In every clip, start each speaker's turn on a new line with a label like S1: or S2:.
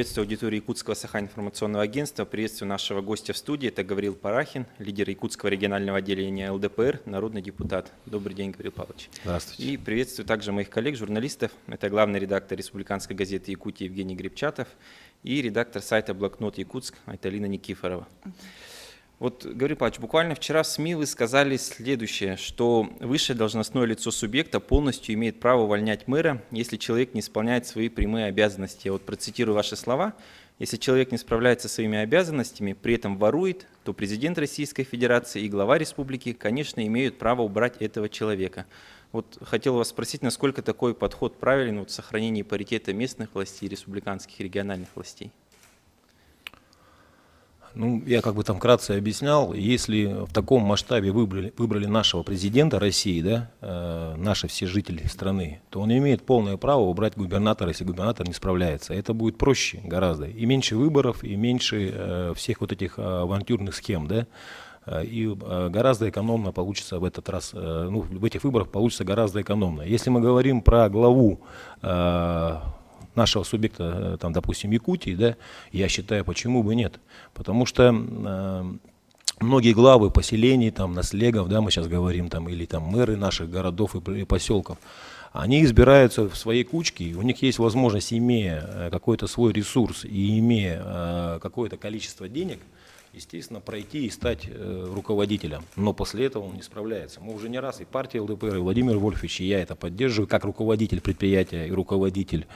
S1: Приветствую аудиторию Якутского Саха-информационного агентства. Приветствую нашего гостя в студии. Это Гаврил Парахин, лидер Якутского регионального отделения ЛДПР, народный депутат. Добрый день, Гаврил Павлович.
S2: Здравствуйте.
S1: И приветствую также моих коллег, журналистов. Это главный редактор республиканской газеты «Якутия» Евгений Гребчатов и редактор сайта «Блокнот Якутск» Айталина Никифорова. Вот, Гаврил Павлович, буквально вчера в СМИ вы сказали следующее, что высшее должностное лицо субъекта полностью имеет право увольнять мэра, если человек не исполняет свои прямые обязанности. Я вот процитирую ваши слова. Если человек не справляется со своими обязанностями, при этом ворует, то президент Российской Федерации и глава республики, конечно, имеют право убрать этого человека. Вот хотел вас спросить, насколько такой подход правилен в сохранении паритета местных властей, республиканских и региональных властей?
S2: Ну, я как бы там вкратце объяснял, если в таком масштабе выбрали нашего президента России, да, наши все жители страны, то он имеет полное право убрать губернатора, если губернатор не справляется. Это будет проще гораздо. И меньше выборов, и меньше всех вот этих авантюрных схем, да. И гораздо экономно получится в этот раз, ну, в этих выборах получится гораздо экономно. Если мы говорим про главу нашего субъекта, там, допустим, Якутии, да, я считаю, почему бы нет. Потому что многие главы поселений, там, наслегов, да, мы сейчас говорим, там, или там мэры наших городов и поселков, они избираются в своей кучке, у них есть возможность, имея какой-то свой ресурс и имея какое-то количество денег, естественно, пройти и стать руководителем. Но после этого он не справляется. Мы уже не раз, и партия ЛДПР, и Владимир Вольфович, и я это поддерживаю, как руководитель предприятия и руководитель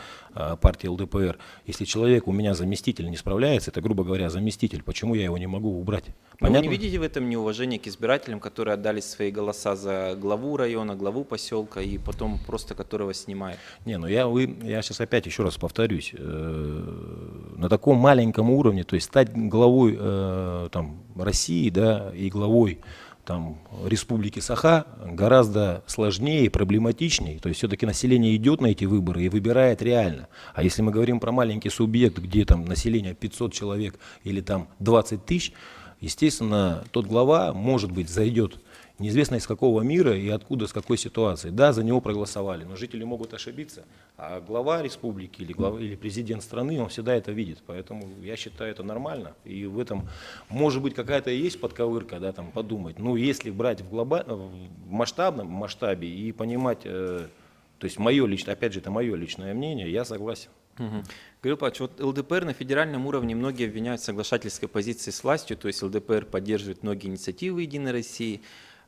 S2: партии ЛДПР. Если человек, у меня заместитель, не справляется, это, грубо говоря, заместитель, почему я его не могу убрать?
S1: Но вы не видите в этом неуважения к избирателям, которые отдали свои голоса за главу района, главу поселка, и потом просто которого снимают?
S2: Не, ну я сейчас опять еще раз повторюсь. На таком маленьком уровне, то есть стать главой там, России, да, и главой там, Республики Саха гораздо сложнее и проблематичнее. То есть все-таки население идет на эти выборы и выбирает реально. А если мы говорим про маленький субъект, где там население 500 человек или там 20 тысяч, естественно, тот глава, может быть, зайдет неизвестно из какого мира и откуда, с какой ситуации. Да, за него проголосовали, но жители могут ошибиться. А глава республики или президент страны, он всегда это видит. Поэтому я считаю, это нормально. И в этом, может быть, какая-то есть подковырка, да, там, подумать. Но если брать в масштабном масштабе и понимать, то есть мое личное, опять же, это мое личное мнение, я согласен.
S1: Гаврил Павлович, вот ЛДПР на федеральном уровне многие обвиняют в соглашательской позиции с властью, то есть ЛДПР поддерживает многие инициативы «Единой России».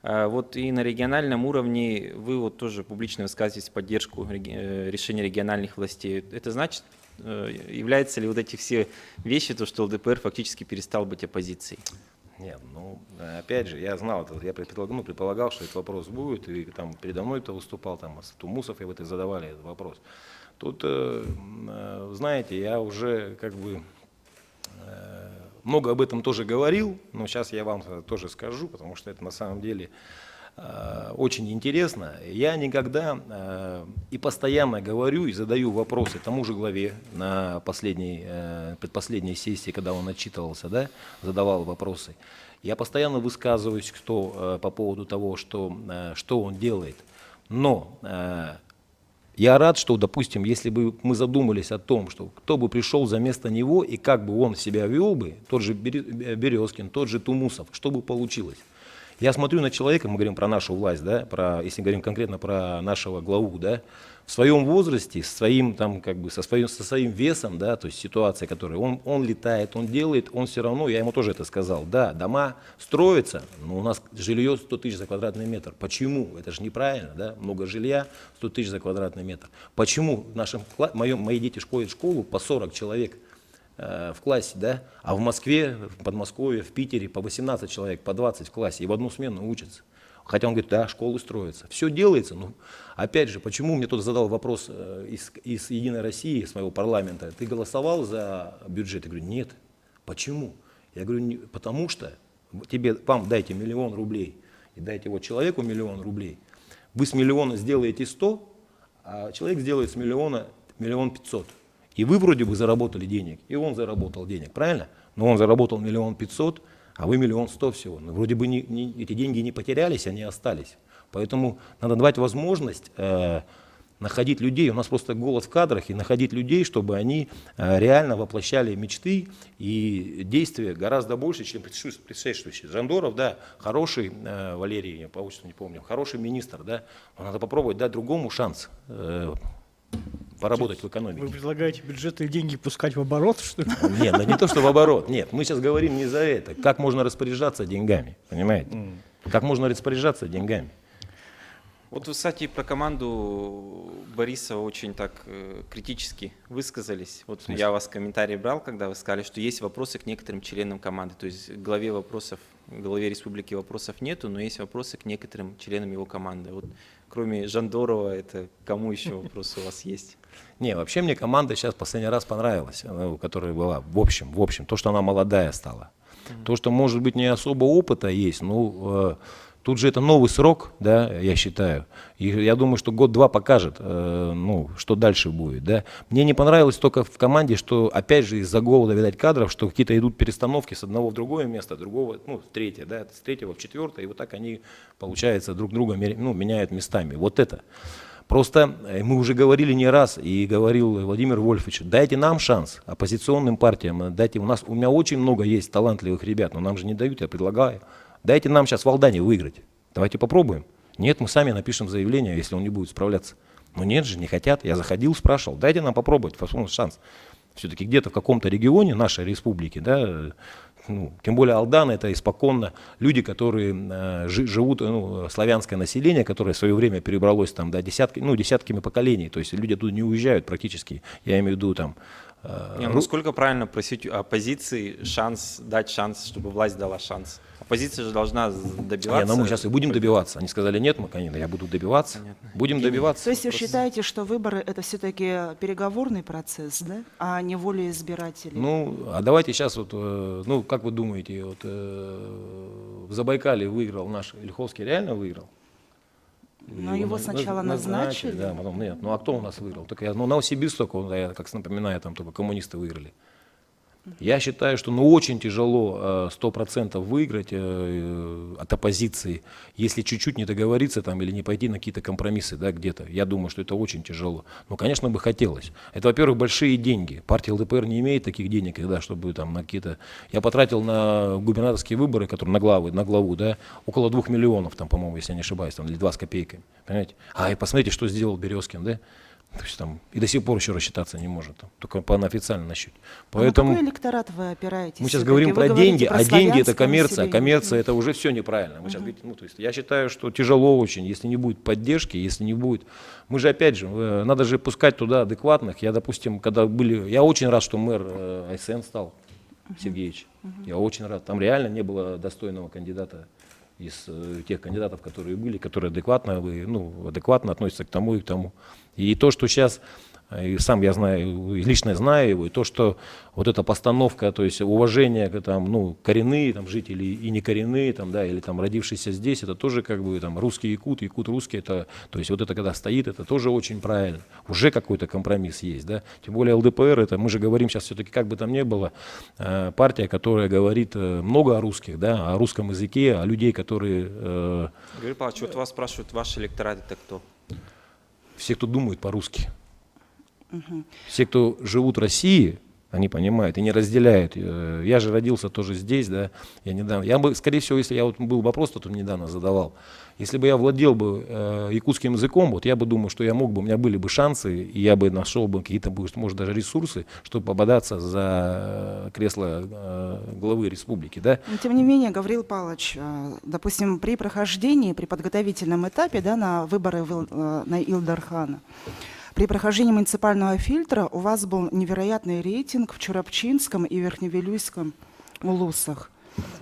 S1: Вот и на региональном уровне вы вот тоже публично высказываете поддержку решения региональных властей. Это значит, являются ли вот эти все вещи, то, что ЛДПР фактически перестал быть оппозицией?
S2: Нет, ну, опять же, я знал, я предполагал, что этот вопрос будет, и там передо мной кто выступал, там, Тумусов, и вы задавали этот вопрос. Тут, знаете, я уже как бы много об этом тоже говорил, но сейчас я вам тоже скажу, потому что это на самом деле очень интересно. Я никогда и постоянно говорю и задаю вопросы тому же главе на предпоследней сессии, когда он отчитывался, да, задавал вопросы. Я постоянно высказываюсь по поводу того, что он делает. Но я рад, что, допустим, если бы мы задумались о том, что кто бы пришел за место него и как бы он себя вел бы, тот же Березкин, тот же Тумусов, что бы получилось? Я смотрю на человека, мы говорим про нашу власть, да, если говорим конкретно про нашего главу, да, в своем возрасте, со своим весом, да, то есть ситуация, которая он летает, он делает, он все равно, я ему тоже это сказал, да, дома строятся, но у нас жилье 100 тысяч за квадратный метр. Почему? Это же неправильно, да, много жилья, 100 тысяч за квадратный метр. Почему мои дети ходят в школу по 40 человек в классе, да, а в Москве, в Подмосковье, в Питере по 18 человек, по 20 в классе и в одну смену учатся? Хотя он говорит, да, школы строятся. Все делается. Но опять же, почему мне кто-то задал вопрос из «Единой России», с моего парламента, ты голосовал за бюджет? Я говорю, нет. Почему? Я говорю, потому что вам дайте 1 000 000 рублей и дайте вот человеку 1 000 000 рублей. Вы с миллиона сделаете 100, а человек сделает с миллиона 1 500 000. И вы вроде бы заработали денег, и он заработал денег, правильно? Но он заработал 1 500 000, а вы 1 100 000 всего. Но вроде бы эти деньги не потерялись, они остались. Поэтому надо давать возможность находить людей, у нас просто голод в кадрах, и находить людей, чтобы они реально воплощали мечты и действия гораздо больше, чем предшествующие. Жандоров, да, хороший, Валерий, я по отчеству не помню, хороший министр, да, но надо попробовать дать другому шанс поработать в экономике.
S3: Вы предлагаете бюджетные деньги пускать в оборот, что ли?
S2: Нет, ну не то, что в оборот, нет, мы сейчас говорим не за это, как можно распоряжаться деньгами, понимаете? Как можно распоряжаться деньгами.
S1: Вот вы, кстати, про команду Бориса очень так критически высказались. Вот я у вас комментарий брал, когда вы сказали, что есть вопросы к некоторым членам команды. То есть главе республики вопросов нету, но есть вопросы к некоторым членам его команды. Вот кроме Жандорова, это кому еще вопросы у вас есть?
S2: Не, вообще мне команда сейчас последний раз понравилась, которая была в общем, то, что она молодая стала. То, что, может быть, не особо опыта есть, ну, тут же это новый срок, да, я считаю. И я думаю, что год-два покажет, ну, что дальше будет, да. Мне не понравилось только в команде, что, опять же, из-за голода, видать, кадров, что какие-то идут перестановки с одного в другое место, другого, ну, в третье, да, с третьего в четвертое, и вот так они, получается, друг друга, ну, меняют местами. Вот это. Просто мы уже говорили не раз, и говорил Владимир Вольфович, дайте нам шанс, оппозиционным партиям, дайте, у меня очень много есть талантливых ребят, но нам же не дают, я предлагаю. Дайте нам сейчас в Алдане выиграть. Давайте попробуем. Нет, мы сами напишем заявление, если он не будет справляться. Но нет же, не хотят. Я заходил, спрашивал. Дайте нам попробовать, возможно, шанс. Все-таки где-то в каком-то регионе нашей республики, да, ну, тем более Алдан это испоконно люди, которые живут, ну, славянское население, которое в свое время перебралось там, да, десятками поколений. То есть люди оттуда не уезжают практически. Я имею в виду там.
S1: Насколько правильно просить оппозиции дать шанс, чтобы власть дала шанс? Оппозиция же должна добиваться.
S2: Мы сейчас и будем добиваться. Они сказали, нет, мы, конечно, я буду добиваться.
S1: Понятно.
S2: Будем добиваться.
S4: То есть вы считаете, что выборы это все-таки переговорный процесс, да, а не воля избирателей?
S2: Ну, а давайте сейчас вот, ну, как вы думаете, вот в Забайкале выиграл наш Ольховский, реально выиграл?
S4: Но его сначала назначили.
S2: Да, потом нет. Ну а кто у нас выиграл? Только Новосибирск только, я как напоминаю, там только коммунисты выиграли. Я считаю, что очень тяжело 100% выиграть от оппозиции, если чуть-чуть не договориться там, или не пойти на какие-то компромиссы, да, где-то. Я думаю, что это очень тяжело. Но, конечно, бы хотелось. Это, во-первых, большие деньги. Партия ЛДПР не имеет таких денег, да, чтобы там на какие-то... Я потратил на губернаторские выборы, которые на главу, да, около 2 миллионов, там, по-моему, если я не ошибаюсь, там, или 2 с копейками. Понимаете? И посмотрите, что сделал Березкин, да? То есть, там, и до сих пор еще рассчитаться не может, там, только по официальному счету.
S4: Поэтому... А на какой электорат вы опираетесь?
S2: Мы сейчас говорим про деньги, а деньги это коммерция,
S4: население.
S2: а коммерция это уже все неправильно. Мы сейчас говорим, ну, то есть, я считаю, что тяжело очень, если не будет поддержки, если не будет. Мы же опять же, надо же пускать туда адекватных. Я, допустим, когда были, я очень рад, что мэр АСН стал, Сергеевич. Я очень рад. Там реально не было достойного кандидата из тех кандидатов, которые были, которые адекватно относятся к тому и к тому. И то, что сейчас, и сам я знаю, лично знаю его, и то, что вот эта постановка, то есть уважение к там, ну, коренные там, жители и не коренные, там, да, или там родившиеся здесь, это тоже как бы там русский якут русский, это, то есть вот это когда стоит, это тоже очень правильно. Уже какой-то компромисс есть, да. Тем более ЛДПР, это мы же говорим сейчас все-таки, как бы там ни было, партия, которая говорит много о русских, да, о русском языке, о людей, которые...
S1: Григорий Павлович, вот вас спрашивают, ваш электорат это кто?
S2: Все, кто думает по-русски. Все, кто живут в России, они понимают и не разделяют. Я же родился тоже здесь, да. Я бы, скорее всего, если я вот был вопрос, то недавно задавал. Если бы я владел бы якутским языком, вот я бы думал, что я мог бы, у меня были бы шансы, и я бы нашел бы какие-то, может, даже ресурсы, чтобы пободаться за кресло главы республики, да.
S4: Но, тем не менее, Гавриил Павлович, допустим, при подготовительном этапе, да, на выборы на Илдархана, при прохождении муниципального фильтра у вас был невероятный рейтинг в Чурапчинском и Верхневилюйском улусах.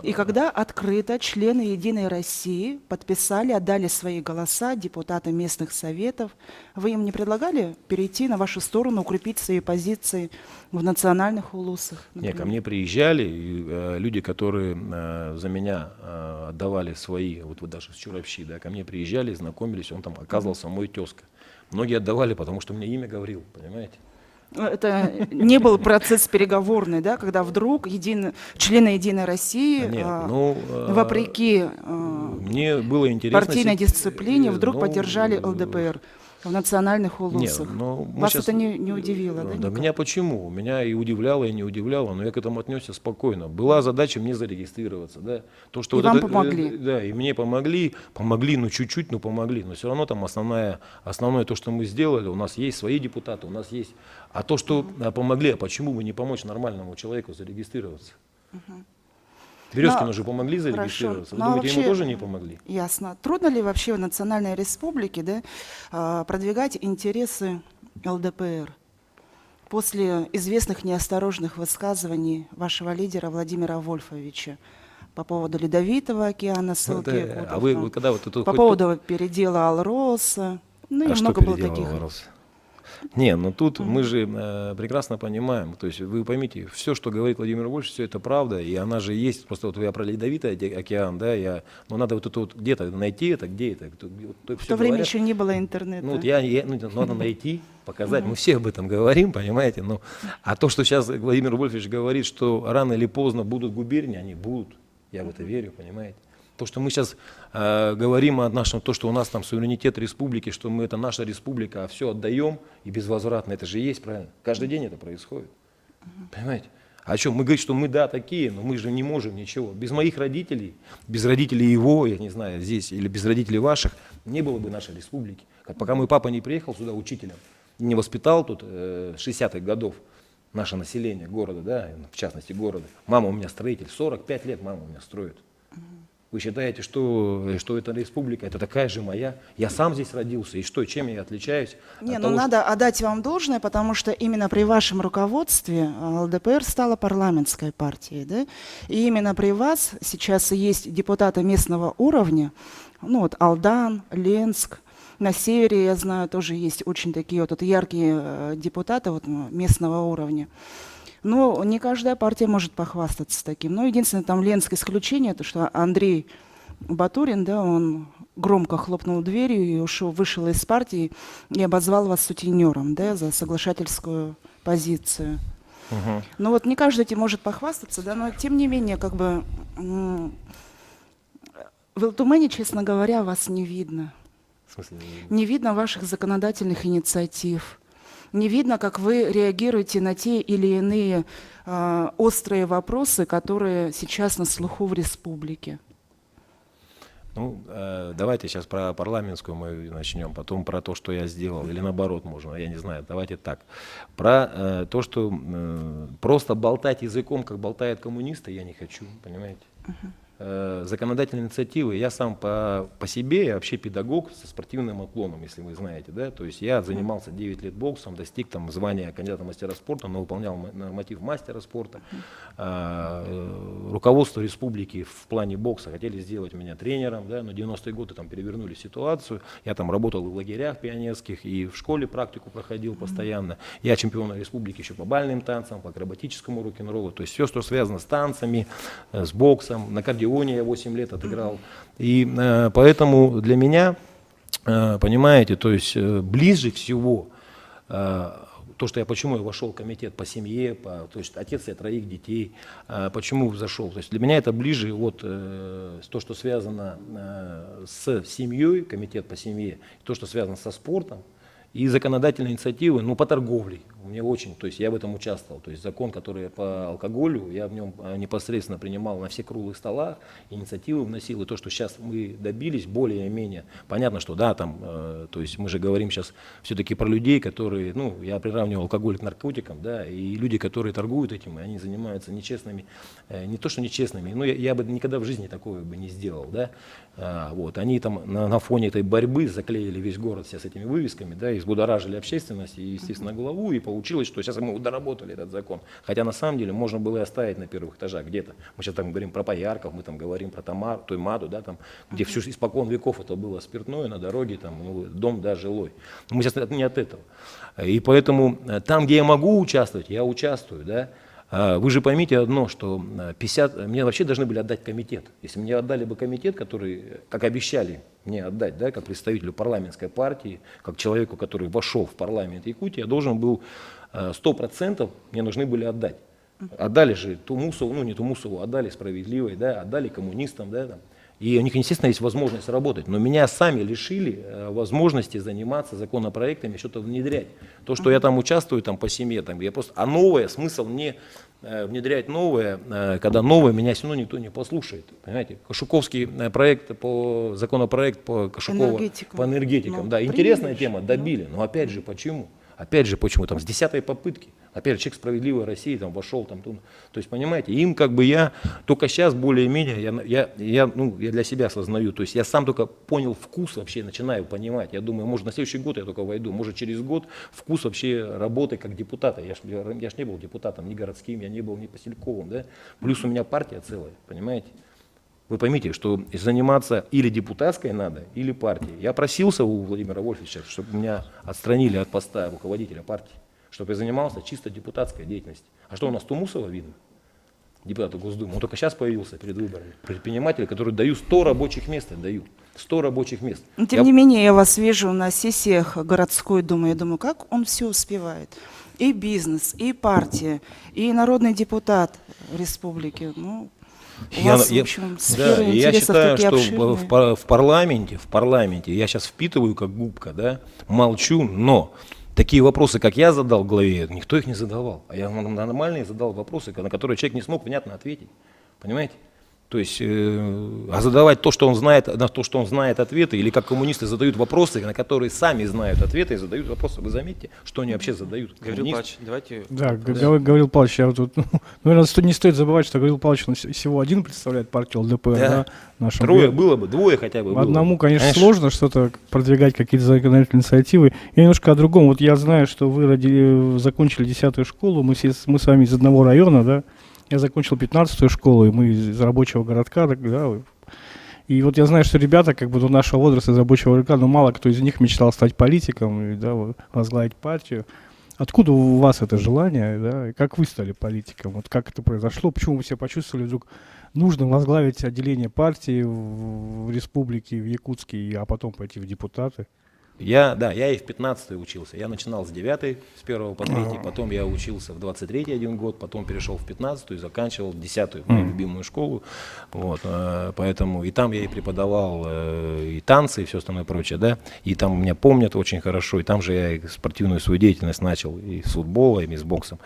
S4: И когда открыто члены «Единой России» отдали свои голоса депутатам местных советов, вы им не предлагали перейти на вашу сторону, укрепить свои позиции в национальных улусах?
S2: Нет, ко мне приезжали люди, которые за меня отдавали свои, вот даже с Чурапчи, да, ко мне приезжали, знакомились, он там оказывался мой тезка. Многие отдавали, потому что мне имя говорил, понимаете?
S4: Это не был процесс переговорный, да, когда вдруг члены «Единой России», вопреки
S2: мне было интересно,
S4: партийной дисциплине, вдруг поддержали ЛДПР. в национальных
S2: Нет,
S4: улусах.
S2: но мы
S4: Вас
S2: щас-
S4: это не удивило, да?
S2: Да
S4: никак?
S2: меня почему? Меня и удивляло, и не удивляло, но я к этому отнесся спокойно. Была задача мне зарегистрироваться, да. То, что
S4: И вам помогли.
S2: да, и мне помогли, ну чуть-чуть, но помогли. Но все равно там основное то, что мы сделали, у нас есть свои депутаты, у нас есть. А то, что помогли, а почему бы не помочь нормальному человеку зарегистрироваться? Березкину же помогли
S4: Хорошо.
S2: зарегистрироваться. Вы
S4: Ну, а
S2: думаете, ему
S4: вообще-
S2: тоже не помогли?
S4: Ясно. Трудно ли вообще в Национальной Республике, да, продвигать интересы ЛДПР после известных неосторожных высказываний вашего лидера Владимира Вольфовича по поводу Ледовитого океана, ссылки
S2: Да,
S4: Якутов,
S2: а вы
S4: там,
S2: когда вот это
S4: по поводу передела Алроса, ну и
S2: А что
S4: много было
S2: переделал
S4: таких.
S2: Лаврос? Не, ну тут мы же прекрасно понимаем, то есть вы поймите, все, что говорит Владимир Вольфович, все это правда, и она же есть, просто вот я про Ледовитый океан, да, но надо вот это вот где-то найти это, где это.
S4: В то время еще не было интернета.
S2: Ну, вот надо найти, показать, мы все об этом говорим, понимаете, а то, что сейчас Владимир Вольфович говорит, что рано или поздно будут губернии, они будут, я в это верю, понимаете. То, что мы сейчас говорим о нашем, то, что у нас там суверенитет республики, что мы это наша республика, а все отдаем и безвозвратно, это же есть, правильно? Каждый день это происходит, понимаете? А что, мы говорим, что мы да такие, но мы же не можем ничего. Без моих родителей, без родителей его, я не знаю, здесь, или без родителей ваших, не было бы нашей республики. Пока мой папа не приехал сюда учителем, не воспитал тут 60-х годов наше население города, да, в частности города. Мама у меня строитель, 45 лет мама у меня строит. Вы считаете, что эта республика, это такая же моя? Я сам здесь родился, и что, чем я отличаюсь?
S4: Не,
S2: от
S4: ну
S2: того,
S4: надо отдать вам должное, потому что именно при вашем руководстве ЛДПР стала парламентской партией, да? И именно при вас сейчас и есть депутаты местного уровня, ну вот Алдан, Ленск, на севере, я знаю, тоже есть очень такие вот яркие депутаты вот, местного уровня. Но не каждая партия может похвастаться таким. Но единственное, там Ленск исключение, то что Андрей Батурин, да, он громко хлопнул дверью и вышел из партии и обозвал вас сутенером, да, за соглашательскую позицию.
S2: Мгм.
S4: Ну вот не каждый этим может похвастаться, да, но тем не менее, как бы в Илтумэне, честно говоря, вас не видно.
S2: В смысле,
S4: Не видно ваших законодательных инициатив. Не видно, как вы реагируете на те или иные острые вопросы, которые сейчас на слуху в республике.
S2: ну, давайте сейчас про парламентскую мы начнем, потом про то, что я сделал, или наоборот можно, я не знаю, давайте так. Про то, что просто болтать языком, как болтают коммунисты, я не хочу, понимаете? Законодательные инициативы, я сам по себе, я вообще педагог со спортивным уклоном, если вы знаете, да, то есть я занимался 9 лет боксом, достиг там звания кандидата мастера спорта, но выполнял норматив мастера спорта. Руководство республики в плане бокса хотели сделать меня тренером, да, но 90-е годы там перевернули ситуацию, я там работал и в лагерях пионерских, и в школе практику проходил постоянно, я чемпион республики еще по бальным танцам, по акробатическому рок-н-роллу, то есть все, что связано с танцами, с боксом, на кардионе я 8 лет отыграл. И поэтому для меня, понимаете, то есть ближе всего то, что почему я вошел в комитет по семье, то есть отец я 3 детей, почему зашел. То есть для меня это ближе вот то, что связано с семьей, комитет по семье, то, что связано со спортом. И законодательные инициативы, ну, по торговле, мне очень, то есть я в этом участвовал, то есть закон, который по алкоголю, я в нем непосредственно принимал на всех круглых столах, инициативы вносил, и то, что сейчас мы добились, более-менее, понятно, что да, там, то есть мы же говорим сейчас все-таки про людей, которые, ну, я приравнивал алкоголь к наркотикам, да, и люди, которые торгуют этим, они занимаются нечестными, не то, что нечестными, но я бы никогда в жизни такого бы не сделал, да, вот, они там на фоне этой борьбы заклеили весь город все с этими вывесками, да, и взбудоражили общественность и, естественно, главу, и получилось, что сейчас мы доработали этот закон. Хотя на самом деле можно было и оставить на первых этажах где-то. Мы сейчас там говорим про Поярков, мы там говорим про Тоймаду, да, там, где все испокон веков это было спиртное на дороге, там, ну, дом, да, жилой. Но мы сейчас не от этого. И поэтому там, где я могу участвовать, я участвую, да. Вы же поймите одно, что 50, мне вообще должны были отдать комитет. Если мне отдали бы комитет, который, как обещали мне отдать, да, как представителю парламентской партии, как человеку, который вошел в парламент Якутии, я должен был 100% мне нужны были отдать. Отдали же Тумусову, ну не Тумусову, отдали Справедливой, да, отдали коммунистам, да, там. И у них, естественно, есть возможность работать. Но меня сами лишили возможности заниматься законопроектами, что-то внедрять. То, что я там участвую там, по семье, там, я просто... А новое, смысл не внедрять новое, когда новое меня все равно никто не послушает. Понимаете? Кашуковский законопроект по Кашукову, по энергетикам.
S4: Ну,
S2: Да, интересная
S4: примешь,
S2: тема, добили. Но опять же, почему? Опять же, почему? Там с 10-й попытки. Опять же, человек «Справедливой России» там вошел. Там, то есть, понимаете, им как бы я только сейчас более-менее, я для себя осознаю. То есть я сам только понял вкус вообще, начинаю понимать. Я думаю, может, на следующий год я только войду. Может, через год вкус вообще работы как депутата. Я ж не был депутатом ни городским, я не был ни поселковым. Да? Плюс у меня партия целая, понимаете? Вы поймите, что заниматься или депутатской надо, или партией. Я просился у Владимира Вольфовича, чтобы меня отстранили от поста руководителя партии, чтобы я занимался чисто депутатской деятельностью. А что у нас Тумусова видно? Депутата Госдумы. Он только сейчас появился перед выборами. Предприниматели, которые дают 100 рабочих мест, отдают. 100 рабочих мест.
S4: Но, тем не менее, я вас вижу на сессиях городской думы. Я думаю, как он все успевает? И бизнес, и партия, и народный депутат республики. Ну, у вас, в общем, сферы
S2: я
S4: интересов
S2: считаю,
S4: такие
S2: что
S4: обширные.
S2: в парламенте я сейчас впитываю как губка, да, молчу, но такие вопросы, как я задал главе, никто их не задавал. А я нормальные задал вопросы, на которые человек не смог внятно ответить. Понимаете? То есть, а задавать то, что он знает, на то, что он знает ответы, или как коммунисты задают вопросы, на которые сами знают ответы и задают вопросы. Вы заметьте, что они вообще задают.
S1: Гаврил
S2: Коммунисты.
S1: Павлович, давайте...
S3: Да, Гаврил Павлович, я вот тут, наверное, не стоит забывать, что Гаврил Павлович всего один представляет партию ЛДПР, да, в нашем
S2: Трое
S3: городе.
S2: было бы, двое хотя бы было бы.
S3: Одному, конечно, сложно что-то продвигать, какие-то законодательные инициативы. Я немножко о другом. Вот я знаю, что вы закончили 10-ю школу, мы с вами из одного района, да. Я закончил 15-ю школу, и мы из рабочего городка, да. И вот я знаю, что ребята, как бы до нашего возраста из рабочего городка, но мало кто из них мечтал стать политиком, и, да, возглавить партию. Откуда у вас это желание, да, и как вы стали политиком? Вот как это произошло? Почему вы себя почувствовали вдруг нужно возглавить отделение партии в республике, в Якутске, а потом пойти в депутаты?
S2: Я и в 15-й учился. Я начинал с 9-й, с 1 по 3, потом я учился в 23-й 1 год, потом перешел в 15-ю и заканчивал 10-ю, мою любимую школу. Вот, поэтому и там я и преподавал и танцы, и все остальное прочее, да. И там меня помнят очень хорошо, и там же я и спортивную свою деятельность начал, и с футбола, и с боксом.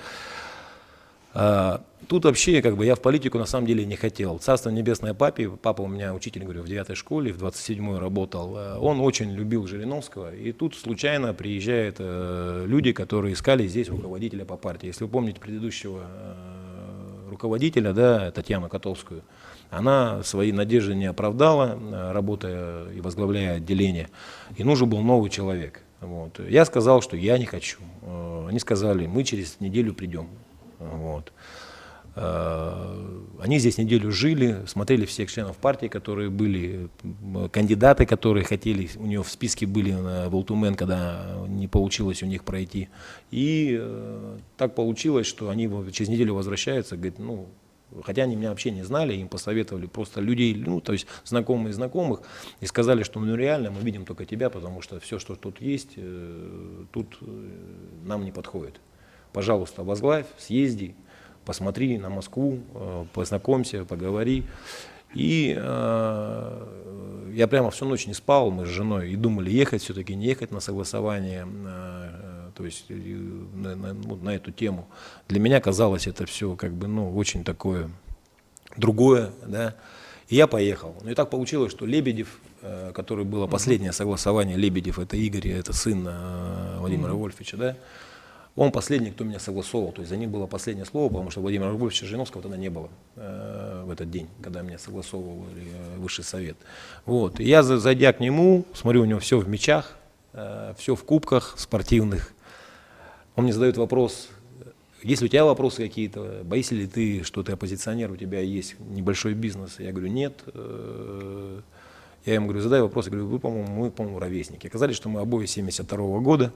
S2: Тут вообще, как бы, я в политику на самом деле не хотел. Царство небесное папе, папа у меня учитель, говорю, в 9-й школе, в 27-й работал. Он очень любил Жириновского, и тут случайно приезжают люди, которые искали здесь руководителя по партии. Если вы помните предыдущего руководителя, да, Татьяну Котовскую, она свои надежды не оправдала, работая и возглавляя отделение, и нужен был новый человек. Вот. Я сказал, что я не хочу. Они сказали, мы через неделю придем. Вот. Они здесь неделю жили, смотрели всех членов партии, которые были, кандидаты, которые хотели, у него в списке были в Ултумен, когда не получилось у них пройти. И так получилось, что они через неделю возвращаются, говорят, ну, хотя они меня вообще не знали, им посоветовали просто людей, ну, то есть знакомые знакомых, и сказали, что ну реально мы видим только тебя, потому что все, что тут есть, тут нам не подходит. Пожалуйста, возглавь, съезди, посмотри на Москву, познакомься, поговори. И я прямо всю ночь не спал, мы с женой, и думали, ехать все-таки, не ехать на согласование, то есть на эту тему. Для меня казалось это все как бы, ну, очень такое другое, да. И я поехал. Ну и так получилось, что Лебедев, который было последнее согласование, Лебедев, это Игорь, это сын Владимира Вольфовича, да. Он последний, кто меня согласовывал, то есть за ним было последнее слово, потому что Владимира Вольфовича Жириновского тогда не было в этот день, когда меня согласовывал Высший совет. Вот. И я, зайдя к нему, смотрю, у него все в мячах, все в кубках спортивных. Он мне задает вопрос, есть ли у тебя вопросы какие-то, боишься ли ты, что ты оппозиционер, у тебя есть небольшой бизнес? Я говорю, нет. Я ему говорю, задай вопрос, я говорю, мы, по-моему, ровесники. Оказалось, что мы обои 72-го года.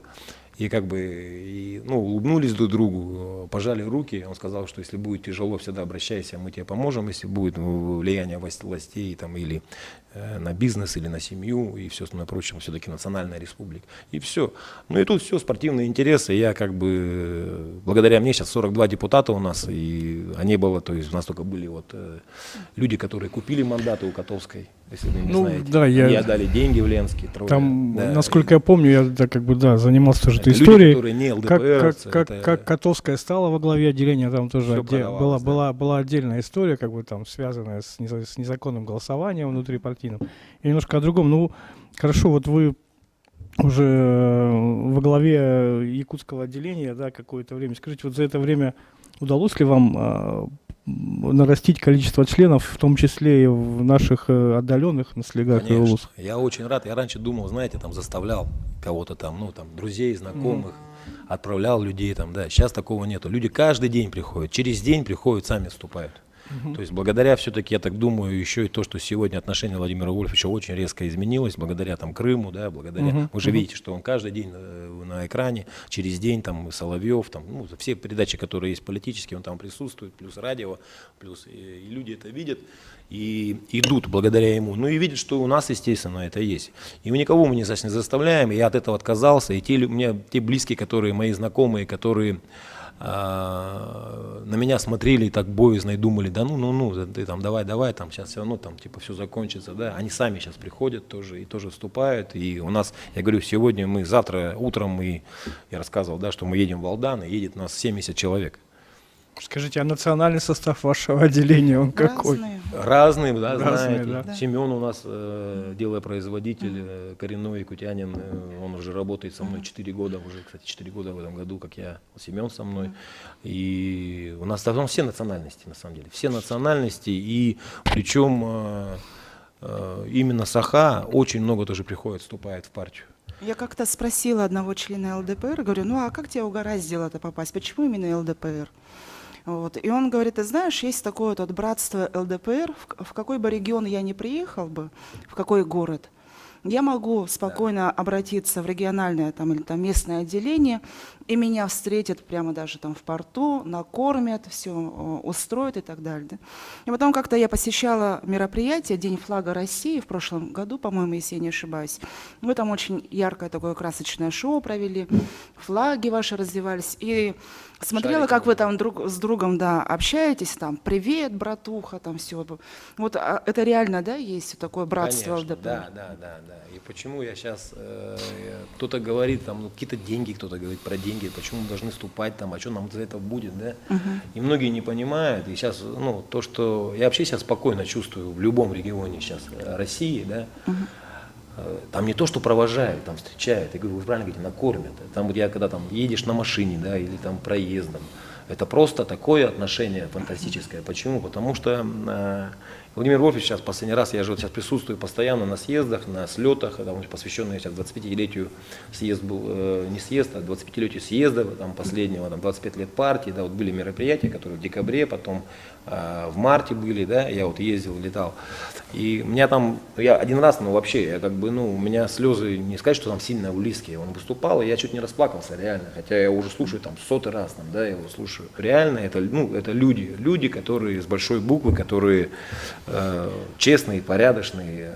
S2: И как бы, ну, улыбнулись друг другу, пожали руки. Он сказал, что если будет тяжело, всегда обращайся, мы тебе поможем. Если будет влияние властей там, или на бизнес, или на семью, и все остальное прочее, все-таки национальная республика. И все. Ну и тут все, спортивные интересы. Я как бы, благодаря мне сейчас 42 депутата у нас, и они было, то есть у нас только были вот люди, которые купили мандаты у Котовской, если вы не знаете.
S3: Да,
S2: Они отдали деньги в Ленске.
S3: Там,
S2: да,
S3: насколько я помню, я да, как бы, да, занимался тоже
S2: это
S3: этой
S2: люди,
S3: историей.
S2: которые не ЛДПРовцы,
S3: Как Котовская стала во главе отделения, там тоже
S2: Всё продавалось,
S3: была отдельная история, как бы там связанная с незаконным голосованием внутрипартийным. И немножко о другом. Ну, хорошо, вот вы уже во главе якутского отделения, да, какое-то время. Скажите, вот за это время удалось ли вам нарастить количество членов, в том числе и в наших отдаленных на слегах и
S2: Конечно.
S3: улусах?
S2: Я очень рад. Я раньше думал, знаете, там заставлял кого-то там, ну там друзей, знакомых, отправлял людей там, да. Сейчас такого нету. Люди каждый день приходят, через день приходят, сами вступают. То есть благодаря все-таки, я так думаю, еще и то, что сегодня отношение Владимира Вольфовича очень резко изменилось, благодаря там Крыму, да, благодаря, вы же видите, что он каждый день на экране, через день там Соловьев, там, ну, все передачи, которые есть политические, он там присутствует, плюс радио, плюс и люди это видят и идут благодаря ему. Ну и видят, что у нас, естественно, это есть. И мы никого не заставляем, и я от этого отказался, и у меня те близкие, которые мои знакомые, которые на меня смотрели так боязно и думали, да ну, ты там давай, там сейчас все равно там типа все закончится, да, они сами сейчас приходят тоже и тоже вступают, и у нас, я говорю, сегодня завтра утром, я рассказывал, да, что мы едем в Алдан, и едет у нас 70 человек.
S3: Скажите, а национальный состав вашего отделения, он какой?
S4: Разные.
S2: Разные, да,
S3: Разные,
S2: знаете.
S3: да.
S2: Семен у нас делопроизводитель, коренной якутянин, он уже работает со мной 4 года, уже, кстати, 4 года в этом году, как я, Семен со мной. И у нас там все национальности, на самом деле, все национальности, и причем именно Саха очень много тоже приходит, вступает в партию.
S4: Я как-то спросила одного члена ЛДПР, говорю, ну а как тебя угораздило-то попасть, почему именно ЛДПР? Вот. И он говорит, ты знаешь, есть такое вот братство ЛДПР, в какой бы регион я ни приехал бы, в какой город, я могу спокойно обратиться в региональное там, или там, местное отделение, и меня встретят прямо даже там в порту, накормят, все устроят и так далее. Да? И потом как-то я посещала мероприятие «День флага России» в прошлом году, по-моему, если я не ошибаюсь. Мы там очень яркое такое красочное шоу провели, флаги ваши развивались. И смотрела,
S2: Шарики.
S4: как вы там друг с другом, да, общаетесь, там, привет, братуха, там все. Вот это реально, да, есть вот такое братство
S2: Конечно,
S4: ЛДПР?
S2: да. И почему я сейчас, кто-то говорит, там, ну, какие-то деньги, кто-то говорит про деньги, почему мы должны вступать там, а что нам за это будет, да? И многие не понимают, и сейчас, ну, то, что я вообще сейчас спокойно чувствую в любом регионе сейчас России, да, там не то, что провожают, там встречают, я говорю, вы правильно говорите, накормят. Там вот я, когда там едешь на машине, да, или там проездом, это просто такое отношение фантастическое. Почему? Потому что Владимир Вольфович сейчас последний раз, я же вот сейчас присутствую постоянно на съездах, на слетах, там, посвященные сейчас 25-летию съезд был, не съезд, а 25-летию съезда, там, последнего, там, 25 лет партии, да, вот были мероприятия, которые в декабре, потом в марте были, да, я вот ездил, летал. И у меня там, я один раз, ну вообще, я как бы, ну, у меня слезы, не сказать, что там сильно близкие, он выступал, и я чуть не расплакался, реально, хотя я уже слушаю там 100-й раз, там, да, я его слушаю. Реально, это, ну, это люди, которые с большой буквы, которые честные, порядочные,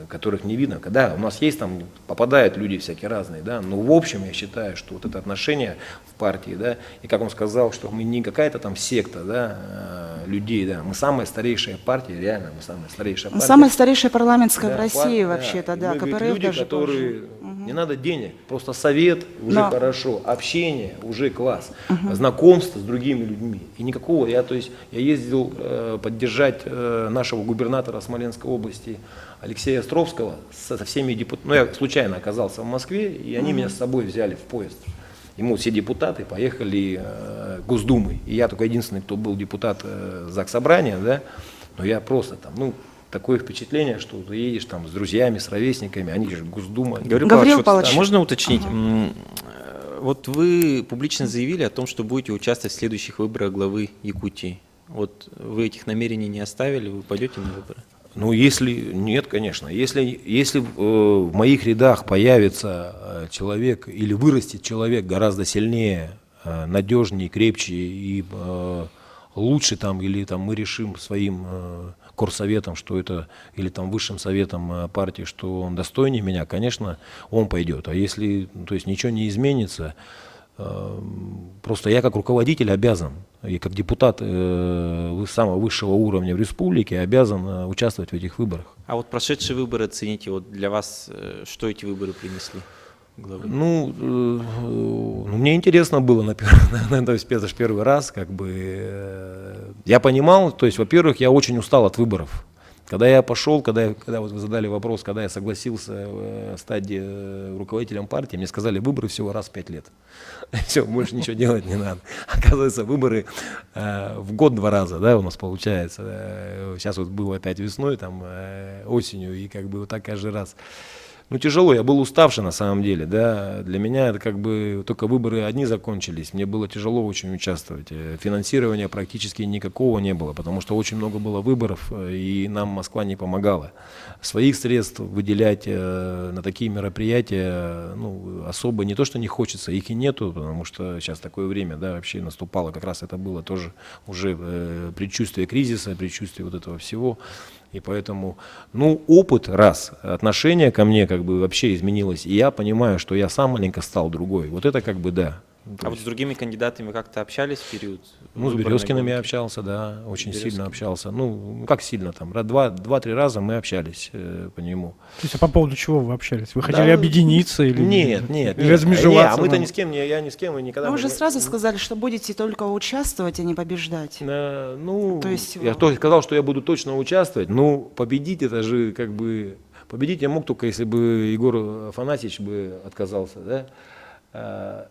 S2: которых не видно. Когда у нас есть там, попадают люди всякие разные, да, но в общем я считаю, что вот это отношение в партии, да, и как он сказал, что мы не какая-то там секта, да, людей, да, мы самая старейшая партия, реально, мы самая старейшая партия.
S4: Самая старейшая парламентская
S2: Да,
S4: в России
S2: да.
S4: вообще-то,
S2: И
S4: да,
S2: мы, говорит,
S4: КПРФ
S2: люди,
S4: даже
S2: которые,
S4: позже.
S2: не надо денег, просто совет уже
S4: Да.
S2: хорошо, общение уже класс, знакомство с другими людьми. И никакого, я ездил поддержать нашего губернатора Смоленской области Алексея Островского со всеми депутатами, ну я случайно оказался в Москве, и они меня с собой взяли в поезд. Ему все депутаты поехали Госдумой, и я только единственный, кто был депутат Заксобрания, да, но я просто там, ну, такое впечатление, что ты едешь там с друзьями, с ровесниками, они же Госдума.
S1: Гаврил
S4: Гаврил
S1: Павлович,
S4: Павлович.
S1: а можно уточнить? Вот вы публично заявили о том, что будете участвовать в следующих выборах главы Якутии. Вот вы этих намерений не оставили, вы пойдете на выборы?
S2: Ну, если, нет, конечно, если в моих рядах появятся человек или вырастет человек гораздо сильнее, надежнее, крепче и лучше там, или там мы решим своим корсоветом, что это, или там высшим советом партии, что он достойнее меня, конечно, он пойдет. А если, то есть ничего не изменится, просто я как руководитель обязан, и как депутат самого высшего уровня в республике обязан участвовать в этих выборах.
S1: А вот прошедшие выборы оцените, вот для вас, что эти выборы принесли? Главы?
S2: Мне интересно было, наверное, то есть это же первый раз, как бы, я понимал, то есть, во-первых, я очень устал от выборов. Когда я пошел, когда вот вы задали вопрос, когда я согласился стать руководителем партии, мне сказали, выборы всего раз в 5 лет. Все, больше ничего делать не надо. Оказывается, выборы в год 2 раза, да, у нас получается. Сейчас вот было опять весной, там, осенью, и как бы вот так каждый раз. Тяжело, я был уставший на самом деле, да, для меня это как бы только выборы одни закончились, мне было тяжело очень участвовать, финансирования практически никакого не было, потому что очень много было выборов, и нам Москва не помогала. Своих средств выделять на такие мероприятия, особо не то, что не хочется, их и нету, потому что сейчас такое время, да, вообще наступало, как раз это было тоже уже предчувствие кризиса, предчувствие вот этого всего. И поэтому, опыт раз, отношение ко мне как бы вообще изменилось, и я понимаю, что я сам маленько стал другой. Вот это как бы да.
S1: А вот с другими кандидатами как-то общались в период?
S2: С Березкиным я общался, да, очень сильно общался. Как сильно там, 2-3 раза мы общались по нему.
S3: То есть, а по поводу чего вы общались? Вы хотели объединиться или
S2: Нет.
S3: Или размежеваться?
S2: Мы-то ни с кем, я ни с кем и никогда...
S4: Вы уже сразу сказали, что будете только участвовать, а не побеждать.
S2: То
S4: есть
S2: я сказал, что я буду точно участвовать, победить это же как бы... Победить я мог только, если бы Егор Афанасьевич бы отказался, да?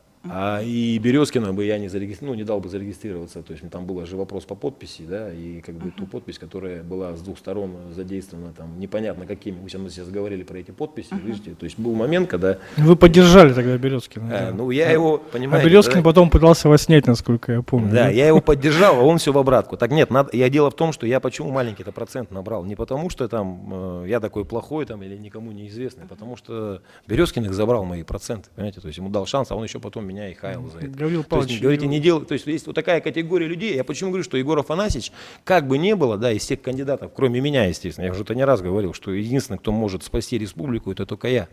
S2: И Березкина бы я не дал бы зарегистрироваться. То есть там был же вопрос по подписи, да, и как бы ту подпись, которая была с 2 сторон задействована, там непонятно какими. Мы сейчас говорили про эти подписи, видите. То есть был момент, когда...
S3: Вы поддержали тогда Березкина.
S2: Я его, понимаете...
S3: А Березкин потом пытался вас снять, насколько я помню.
S2: Да, я его поддержал, а он все в обратку. Так нет, дело в том, что я почему маленький-то процент набрал. Не потому, что там я такой плохой там, или никому неизвестный, потому что Березкин их забрал мои проценты, понимаете. То есть ему дал шанс, а он еще потом меня и хаял за это.
S3: Гаврил
S2: То есть, говорите, не делай. То есть есть вот такая категория людей. Я почему говорю, что Егор Афанасьевич, как бы ни было, да, из всех кандидатов, кроме меня, естественно, я уже это не раз говорил, что единственный, кто может спасти республику, это только я.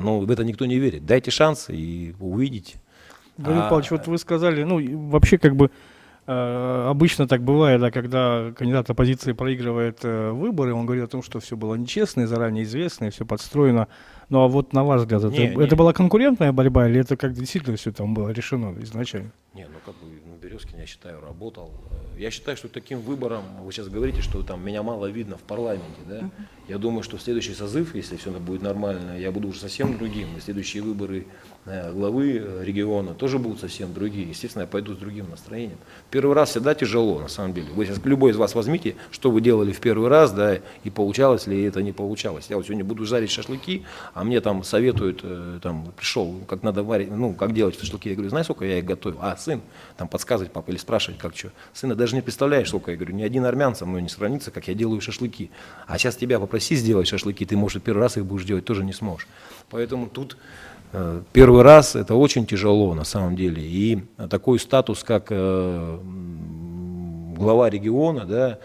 S2: Но в это никто не верит. Дайте шанс и увидите.
S3: Гаврил Павлович, вот вы сказали, вообще как бы обычно так бывает, да, когда кандидат оппозиции проигрывает выборы, он говорит о том, что все было нечестно, и заранее известно, и все подстроено. Ну а вот на ваш взгляд, это была конкурентная борьба, или это как действительно все там было решено изначально?
S2: Березкин, я считаю, работал. Я считаю, что таким выбором, вы сейчас говорите, что там меня мало видно в парламенте, да? Я думаю, что в следующий созыв, если все будет нормально, я буду уже совсем другим. И следующие выборы главы региона тоже будут совсем другие. Естественно, я пойду с другим настроением. Первый раз всегда тяжело, на самом деле. Вы сейчас, любой из вас возьмите, что вы делали в первый раз, да, и получалось ли это, не получалось. Я вот сегодня буду жарить шашлыки, а мне там советуют, пришел, как надо варить, как делать шашлыки. Я говорю, знаешь, сколько я их готовил? Сын, там подсказывать, папа, или спрашивать, как что. Сына, даже не представляешь, сколько. Я говорю, ни один армян со мной не сравнится, как я делаю шашлыки. А сейчас тебя попроси сделать шашлыки, ты, может, первый раз их будешь делать, тоже не сможешь. Поэтому тут первый раз это очень тяжело на самом деле. И такой статус, как глава региона, да,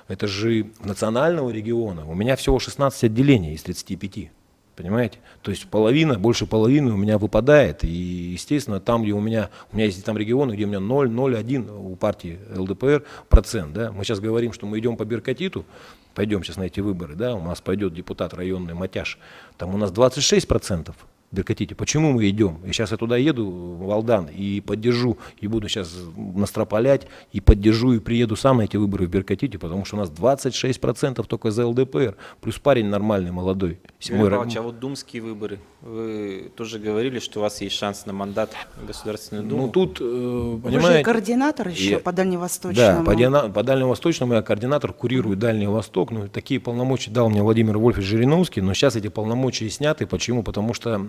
S2: это же национального региона. У меня всего 16 отделений из 35. Понимаете? То есть больше половины у меня выпадает. И, естественно, там, где у меня есть там регионы, где у меня 0,01 у партии ЛДПР процент. Да? Мы сейчас говорим, что мы идем по Беркатиту, пойдем сейчас на эти выборы, да? У нас пойдет депутат районный Матяш, там у нас 26%. Беркатите. Почему мы идем? И сейчас я туда еду, в Алдан, и поддержу, и буду сейчас настропалять, и поддержу, и приеду сам на эти выборы в Беркатите, потому что у нас 26% только за ЛДПР, плюс парень нормальный, молодой.
S1: Юрий Павлович, а вот думские выборы, вы тоже говорили, что у вас есть шанс на мандат в Государственную Думу?
S2: Тут,
S4: понимаете... Вы же координатор еще по Дальневосточному.
S2: Да, по Дальневосточному я координатор, курирую Дальний Восток. Такие полномочия дал мне Владимир Вольфович Жириновский, но сейчас эти полномочия сняты. Почему? Потому что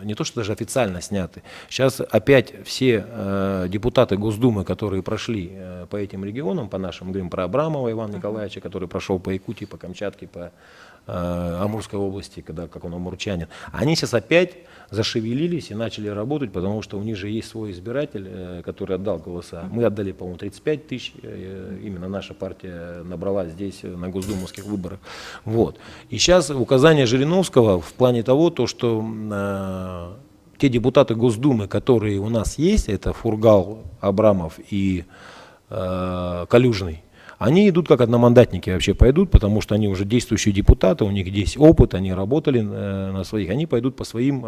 S2: не то, что даже официально сняты. Сейчас опять все депутаты Госдумы, которые прошли по этим регионам, по нашим, говорим про Абрамова Ивана Николаевича, который прошел по Якутии, по Камчатке, по Амурской области, когда, как он амурчанин, они сейчас опять зашевелились и начали работать, потому что у них же есть свой избиратель, который отдал голоса. Мы отдали, по-моему, 35 тысяч, именно наша партия набрала здесь на госдумовских выборах. Вот. И сейчас указание Жириновского в плане того, то, что те депутаты Госдумы, которые у нас есть, это Фургал, Абрамов и Калюжный, они идут как одномандатники вообще пойдут, потому что они уже действующие депутаты, у них есть опыт, они работали на своих, они пойдут по своим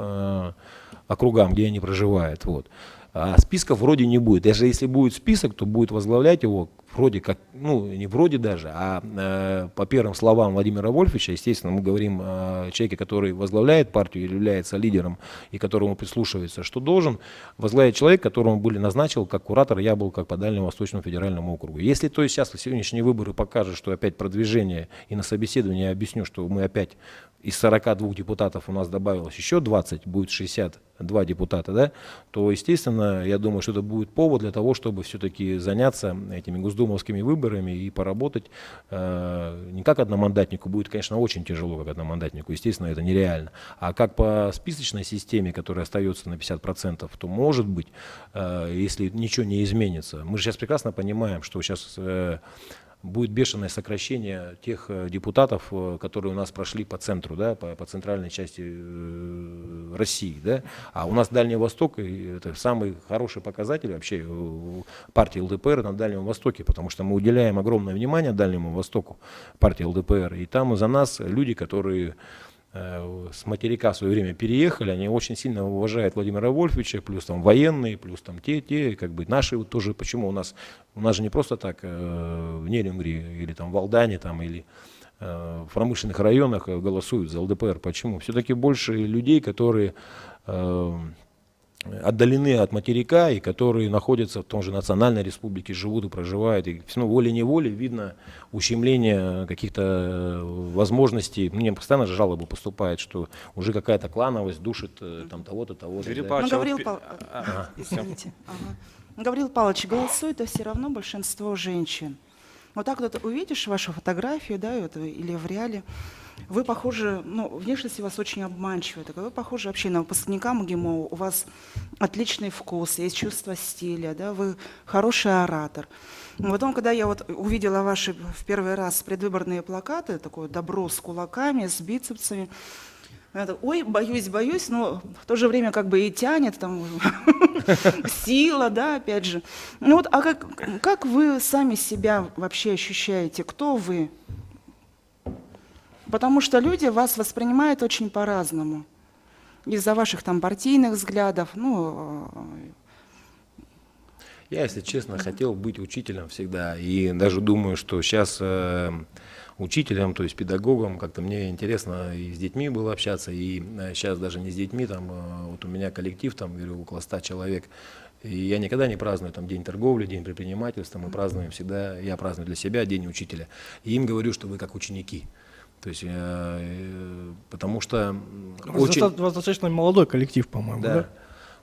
S2: округам, где они проживают. Вот. А списков вроде не будет. Даже если будет список, то будет возглавлять его вроде как, ну не вроде даже, а по первым словам Владимира Вольфовича, естественно, мы говорим о человеке, который возглавляет партию или является лидером и которому прислушивается, что должен возглавить человек, которому были назначил как куратор Яблоко по Дальнему Восточному федеральному округу. Если то есть сейчас сегодняшние выборы покажут, что опять продвижение, и на собеседовании я объясню, что мы опять из 42 депутатов у нас добавилось еще 20, будет 62 депутата, да, то, естественно, я думаю, что это будет повод для того, чтобы все-таки заняться этими госдумовскими выборами и поработать не как одномандатнику, будет, конечно, очень тяжело, как одномандатнику, естественно, это нереально, а как по списочной системе, которая остается на 50%, то, может быть, если ничего не изменится, мы же сейчас прекрасно понимаем, что сейчас будет бешеное сокращение тех депутатов, которые у нас прошли по центру, да, по центральной части России. Да. А у нас Дальний Восток – это самый хороший показатель вообще партии ЛДПР на Дальнем Востоке, потому что мы уделяем огромное внимание Дальнему Востоку, партии ЛДПР, и там за нас люди, которые с материка в свое время переехали, они очень сильно уважают Владимира Вольфовича, плюс там военные, плюс там те, как бы наши вот тоже, почему у нас же не просто так в Нерюнгри или там в Алдане там, или в промышленных районах голосуют за ЛДПР. Почему? Все-таки больше людей, которые отдалены от материка и которые находятся в том же Национальной Республике, живут и проживают. И волей-неволей видно ущемление каких-то возможностей. Мне постоянно же жалобы поступают, что уже какая-то клановость душит там того-то, того-то.
S1: Юрий
S2: Да.
S1: Павлович,
S4: Ну,
S1: а вот
S4: Гаврил
S1: пе-
S4: Павлович, извините. Ага. Гаврил Павлович, голосует все равно большинство женщин. Вот так вот увидишь вашу фотографию, да, или в реале, вы похожи, ну, внешность у вас очень обманчивая, такая, вы похожи вообще на выпускника МГИМО, у вас отличный вкус, есть чувство стиля, да, вы хороший оратор. Но потом, когда я вот увидела ваши в первый раз предвыборные плакаты, такое добро с кулаками, с бицепсами, я так, ой, боюсь, но в то же время как бы и тянет, там, сила, да, опять же. Ну вот, а как вы сами себя вообще ощущаете? Кто вы? Потому что люди вас воспринимают очень по-разному. Из-за ваших там партийных взглядов, ну...
S2: Я, если честно, хотел быть учителем всегда. И даже думаю, что сейчас учителем, то есть педагогом, как-то мне интересно и с детьми было общаться, и сейчас даже не с детьми, там, вот у меня коллектив, там, говорю, около 100 человек, и я никогда не праздную там день торговли, день предпринимательства, мы празднуем всегда, я праздную для себя день учителя, и им говорю, что вы как ученики. То есть, потому что
S3: У вас достаточно молодой коллектив, по-моему, да?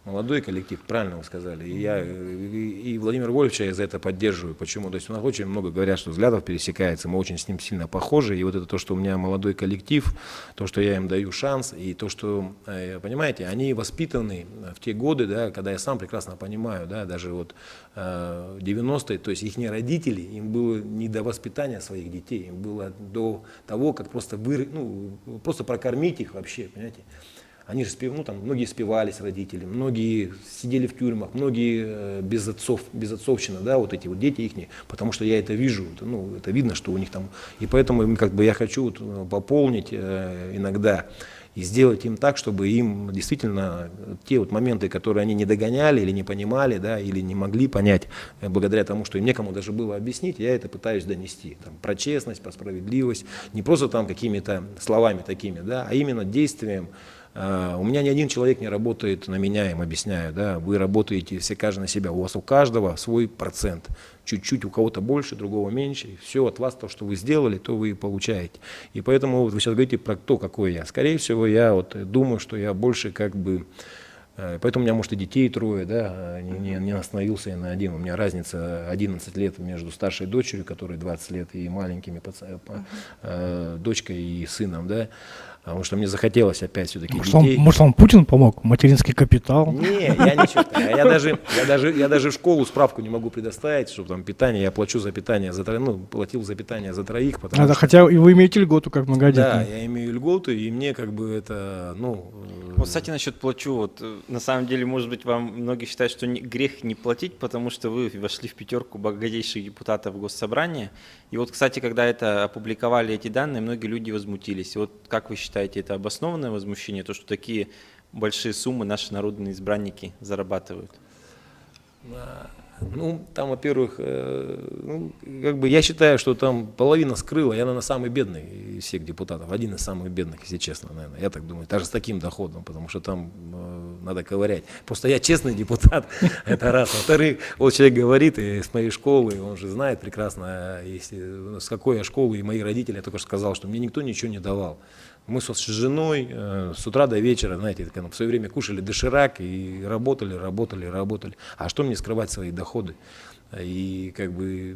S2: Молодой коллектив, правильно вы сказали. И Владимир Вольфовича я за это поддерживаю. Почему? То есть у нас очень много говорят, что взглядов пересекается, мы очень с ним сильно похожи. И вот это то, что у меня молодой коллектив, то, что я им даю шанс, и то, что, понимаете, они воспитаны в те годы, да, когда я сам прекрасно понимаю, да, даже вот 90-е, то есть их родители, им было не до воспитания своих детей, им было до того, как просто просто прокормить их вообще, понимаете. Они же многие спивались родители, многие сидели в тюрьмах, многие без отцовщина, да, вот эти вот дети их, потому что я это вижу, это видно, что у них там, и поэтому как бы я хочу пополнить иногда и сделать им так, чтобы им действительно те вот моменты, которые они не догоняли или не понимали, да, или не могли понять, благодаря тому, что им некому даже было объяснить, я это пытаюсь донести, там, про честность, про справедливость, не просто там какими-то словами такими, да, а именно действием. У меня ни один человек не работает на меня, им объясняю, да, вы работаете все каждый на себя, у каждого свой процент, чуть-чуть у кого-то больше, другого меньше, и все от вас, то, что вы сделали, то вы и получаете. И поэтому вы сейчас говорите про то, какой я. Скорее всего, я вот думаю, что я больше как бы Поэтому у меня, может, и детей трое, да, не остановился я на один. У меня разница 11 лет между старшей дочерью, которой 20 лет, и маленькими дочкой и сыном, да. Потому что мне захотелось опять все-таки детей.
S3: Может, вам Путин помог? Материнский капитал?
S2: Не, я не считаю. Я даже в школу справку не могу предоставить, чтобы там питание, я плачу за питание, платил за питание за троих.
S3: Хотя и вы имеете льготу как многодетный.
S2: Да, я имею льготу, и мне как бы это,
S1: Вот, кстати, насчет плачу, вот, на самом деле, может быть, вам многие считают, что грех не платить, потому что вы вошли в пятерку богатейших депутатов Госсобрания. И вот, кстати, когда это опубликовали эти данные, многие люди возмутились. И вот как вы считаете, это обоснованное возмущение, то, что такие большие суммы наши народные избранники зарабатывают?
S2: Там, во-первых, как бы я считаю, что там половина скрыла. Я, наверное, самый бедный из всех депутатов, один из самых бедных, если честно, наверное. Я так думаю, даже с таким доходом, потому что там надо ковырять. Просто я честный депутат, это раз. Во-вторых, вот человек говорит с моей школы, он же знает прекрасно, с какой я школы, и мои родители, я только что сказал, что мне никто ничего не давал. Мы с женой с утра до вечера, знаете, в свое время кушали доширак и работали. А что мне скрывать свои доходы? И как бы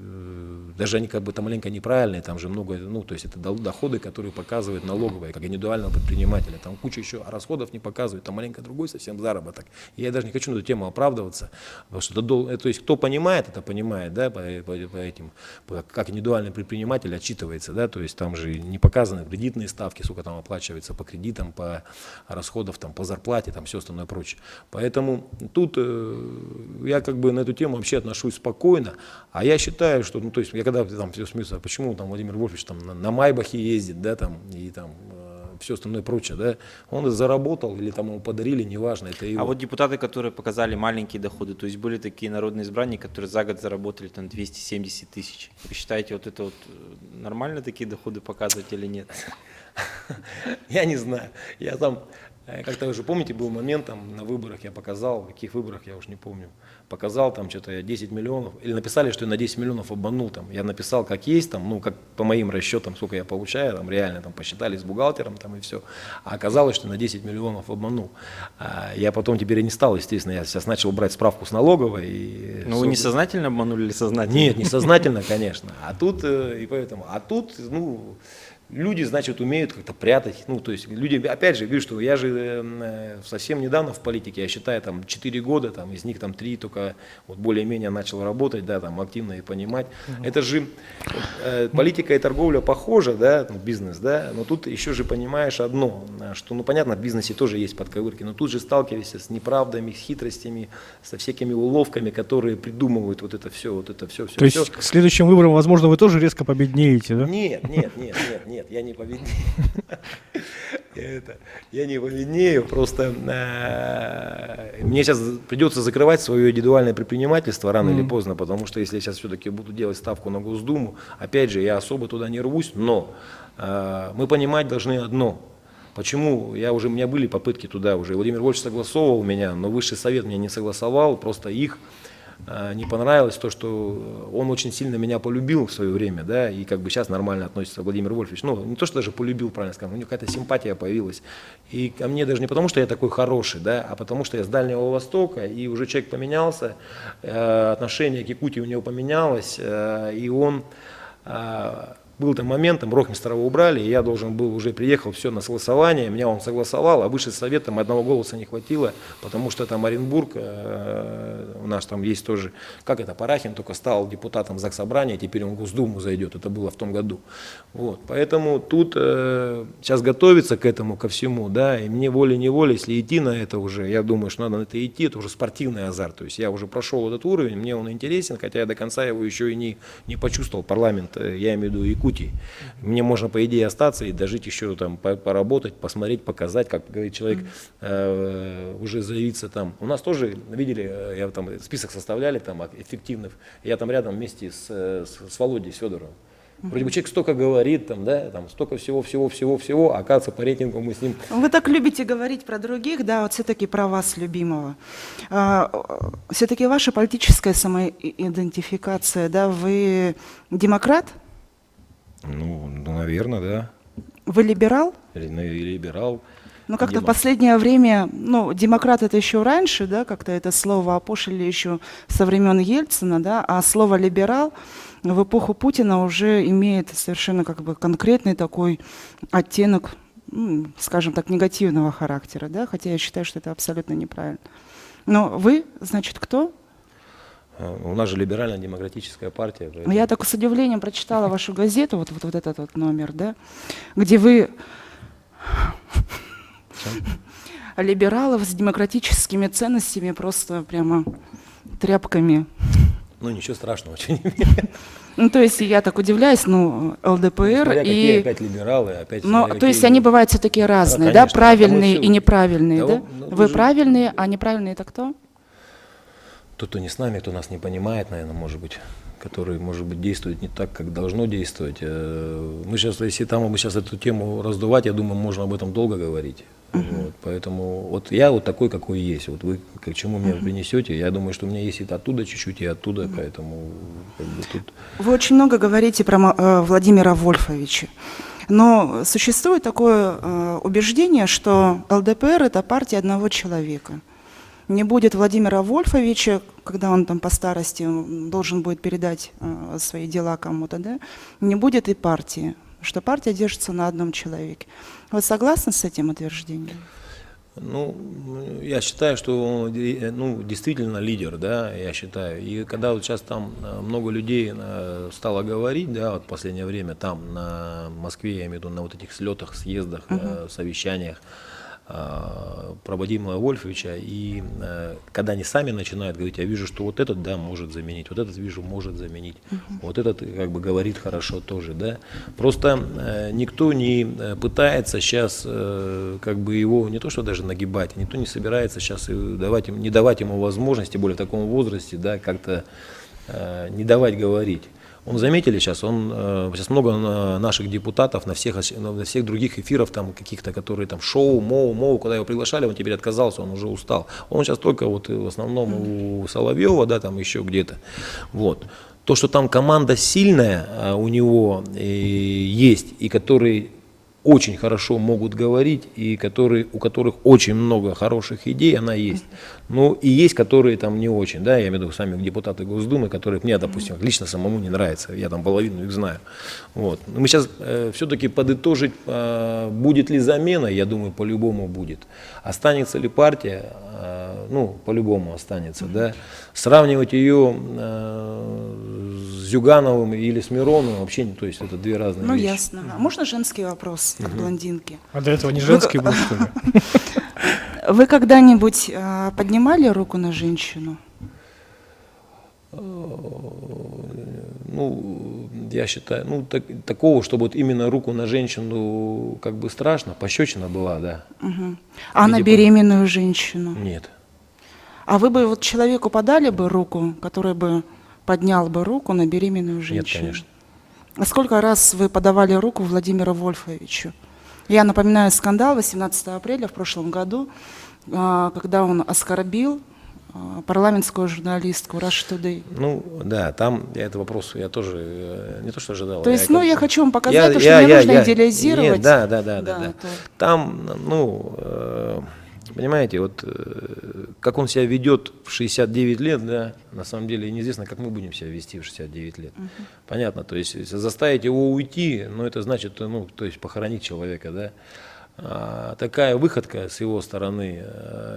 S2: даже они как бы там маленько неправильные, там же много, то есть это доходы, которые показывают налоговая, как индивидуального предпринимателя, там куча еще расходов не показывают, там маленько другой совсем заработок. И я даже не хочу на эту тему оправдываться, потому что то есть кто понимает, это понимает, да, по этим, как индивидуальный предприниматель отчитывается, да, то есть там же не показаны кредитные ставки, сколько там оплачивается по кредитам, по расходам, там, по зарплате, там все остальное прочее. Поэтому тут я как бы на эту тему вообще отношусь спокойно. А я считаю, что, то есть я когда там все смеются, почему там Владимир Вольфович там на Майбахе ездит, да, там, и там все остальное прочее, да, он заработал или там ему подарили, неважно, это его.
S1: А вот депутаты, которые показали маленькие доходы, то есть были такие народные избранники, которые за год заработали там 270 тысяч. Вы считаете, вот это вот нормально такие доходы показывать или нет?
S2: Я не знаю. Я там, как-то уже помните, был момент там на выборах, я показал, в каких выборах, я уж не помню, показал там что-то я 10 миллионов, или написали, что я на 10 миллионов обманул там. Я написал, как есть, там, как по моим расчетам, сколько я получаю, там реально там посчитали с бухгалтером там и все. А оказалось, что на 10 миллионов обманул. Я потом теперь и не стал, естественно, я сейчас начал брать справку с налоговой.
S1: Ну вы не сознательно обманули или сознательно?
S2: Нет, не сознательно, конечно. А тут, люди, значит, умеют как-то прятать. То есть люди, опять же, говорю, что я же совсем недавно в политике, я считаю, там 4 года, там, из них там 3 только вот более-менее начал работать, да, там активно и понимать. Это же политика и торговля похожа, да, бизнес, да, но тут еще же понимаешь одно, что, понятно, в бизнесе тоже есть подковырки, но тут же сталкиваешься с неправдами, с хитростями, со всякими уловками, которые придумывают вот это все.
S3: То есть к следующим выборам, возможно, вы тоже резко победнеете, да?
S2: Нет, я не победнею. Я не победнею, просто мне сейчас придется закрывать свое индивидуальное предпринимательство рано или поздно, потому что если я сейчас все-таки буду делать ставку на Госдуму, опять же, я особо туда не рвусь, но мы понимать должны одно. Почему? У меня были попытки туда уже. Владимир Вольфович согласовывал меня, но Высший Совет меня не согласовал, просто их не понравилось то, что он очень сильно меня полюбил в свое время, да, и как бы сейчас нормально относится Владимир Вольфович. Не то, что даже полюбил, правильно сказать, у него какая-то симпатия появилась. И ко мне даже не потому, что я такой хороший, да, а потому, что я с Дальнего Востока, и уже человек поменялся, отношение к Якутии у него поменялось, и он... Был там момент, рохмистра убрали, и я должен был, уже приехал, все на согласование, меня он согласовал, а Высший Совет там одного голоса не хватило, потому что там Оренбург, у нас там есть тоже, Парахин только стал депутатом Заксобрания, теперь он в Госдуму зайдет, это было в том году. Вот, поэтому тут сейчас готовиться к этому, ко всему, да, и мне волей-неволей, если идти на это уже, я думаю, что надо на это идти, это уже спортивный азарт, то есть я уже прошел этот уровень, мне он интересен, хотя я до конца его еще и не почувствовал, парламент, я имею в виду Якутии. Мне можно, по идее, остаться и дожить еще там, поработать, посмотреть, показать, как говорит человек, уже заявиться там. У нас тоже, видели, я там список составляли там эффективных, я там рядом вместе с Володей Федоровым. Вроде бы человек столько говорит, там, да, там столько всего, а оказывается, по рейтингу мы с ним...
S4: Вы так любите говорить про других, да, вот все-таки про вас, любимого. Все-таки ваша политическая самоидентификация, да, вы демократ?
S2: Наверное, да.
S4: Вы либерал?
S2: Либерал.
S4: Ну, как-то в
S2: демон.
S4: последнее время, ну, демократ это еще раньше, да, как-то это слово опошлили еще со времен Ельцина, да, а слово либерал в эпоху Путина уже имеет совершенно как бы конкретный такой оттенок, скажем так, негативного характера, да, хотя я считаю, что это абсолютно неправильно. Но вы, значит, кто?
S2: У нас же либерально-демократическая партия. поэтому-
S4: Я так с удивлением прочитала вашу газету, вот этот вот номер, да, где вы либералов с демократическими ценностями просто прямо тряпками.
S2: Ну, ничего страшного, очень.
S4: Ну, то есть я так удивляюсь, ну, ЛДПР
S2: Смотря какие
S4: и...
S2: опять либералы, опять...
S4: Но,
S2: смотря
S4: то есть
S2: какие-
S4: они бывают все-таки разные, да,
S2: конечно,
S4: правильные
S2: потому
S4: и
S2: что-
S4: неправильные,
S2: Да,
S4: да?
S2: ну,
S4: Вы
S2: же-
S4: правильные, а неправильные это кто?
S2: Тот, кто не с нами, кто нас не понимает, наверное, может быть, который, может быть, действует не так, как должно действовать. Мы сейчас, если там мы сейчас эту тему раздувать, я думаю, можно об этом долго говорить. Вот, поэтому вот я вот такой, какой есть. Вот вы к чему меня принесете, я думаю, что у меня есть и оттуда чуть-чуть, и оттуда, поэтому как бы тут...
S4: Вы очень много говорите про Владимира Вольфовича. Но существует такое убеждение, что ЛДПР – это партия одного человека. Не будет Владимира Вольфовича, когда он там по старости должен будет передать свои дела кому-то, да, не будет и партии, что партия держится на одном человеке. Вы согласны с этим утверждением?
S2: Ну, я считаю, что он ну, действительно лидер, да, я считаю. И когда вот сейчас там много людей стало говорить, да, вот в последнее время там на Москве, я имею в виду, на вот этих слетах, съездах, совещаниях, про Владимира Вольфовича, и когда они сами начинают говорить, я вижу, что вот этот, да, может заменить, вот этот, вижу, может заменить, вот этот, как бы, говорит хорошо тоже, да. Просто никто не пытается сейчас, как бы, его не то что даже нагибать, никто не собирается сейчас не давать ему возможности, тем более в таком возрасте, да, как-то не давать говорить. Он, заметили сейчас, сейчас много наших депутатов на всех других эфирах, там каких-то, которые там шоу, моу, когда его приглашали, он теперь отказался, он уже устал. Он сейчас только вот в основном у Соловьева, да, там еще где-то. Вот. То, что там команда сильная у него есть, и которые очень хорошо могут говорить, и у которых очень много хороших идей, она есть. Ну и есть, которые там не очень, да, я имею в виду сами депутаты Госдумы, которые мне, допустим, лично самому не нравятся, я там половину их знаю. Вот. Но мы сейчас все-таки подытожить, будет ли замена, я думаю, по-любому будет. Останется ли партия, ну, по-любому останется, да. Сравнивать ее с Зюгановым или с Мироновым вообще не, то есть это две разные
S4: Ну,
S2: вещи.
S4: ясно. А можно женский вопрос от блондинки?
S3: А до этого не женский был, что ли?
S4: Вы когда-нибудь поднимали руку на женщину?
S2: Ну, я считаю, ну, такого, чтобы вот именно руку на женщину, как бы, страшно, пощечина была, да.
S4: А на
S2: Видимо.
S4: беременную женщину?
S2: Нет.
S4: А вы бы вот человеку подали бы руку, который бы поднял бы руку на беременную женщину?
S2: Нет, конечно.
S4: А сколько раз вы подавали руку Владимиру Вольфовичу? Я напоминаю скандал 18 апреля в прошлом году, когда он оскорбил парламентскую журналистку Russia Today.
S2: Ну, да, там этот вопрос я тоже не то что ожидал.
S4: То есть, ну, я хочу вам показать, то, что не нужно идеализировать.
S2: Нет, да.
S4: это-
S2: Там, ну, понимаете, вот как он себя ведет в 69 лет, да, на самом деле неизвестно, как мы будем себя вести в 69 лет. Понятно, то есть если заставить его уйти, ну, это значит, ну, то есть похоронить человека, да. Такая выходка с его стороны,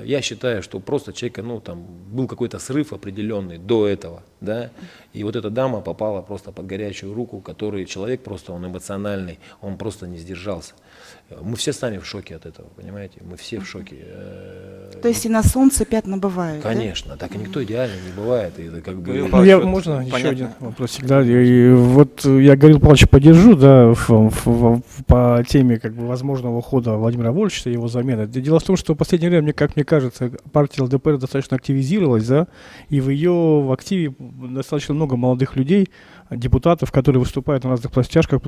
S2: я считаю, что просто человека, ну, там был какой-то срыв определенный до этого, да, и вот эта дама попала просто под горячую руку, который человек просто, он эмоциональный, он просто не сдержался. Мы все сами в шоке от этого, понимаете, мы все в шоке.
S4: То есть и на солнце пятна бывают, да?
S2: Конечно, так и никто идеально не бывает, и это как бы...
S1: Говорю,
S3: Ну,
S1: Павел,
S3: я,
S1: вот
S3: можно еще
S1: понятно.
S3: один вопросик? Да, и вот я Гаврила Павловича поддержу, да, по теме как бы возможного ухода Владимира Вольфовича и его замены. Дело в том, что в последнее время, как мне кажется, партия ЛДПР достаточно активизировалась, да, и в ее активе достаточно много молодых людей, депутатов, которые выступают на разных площадках,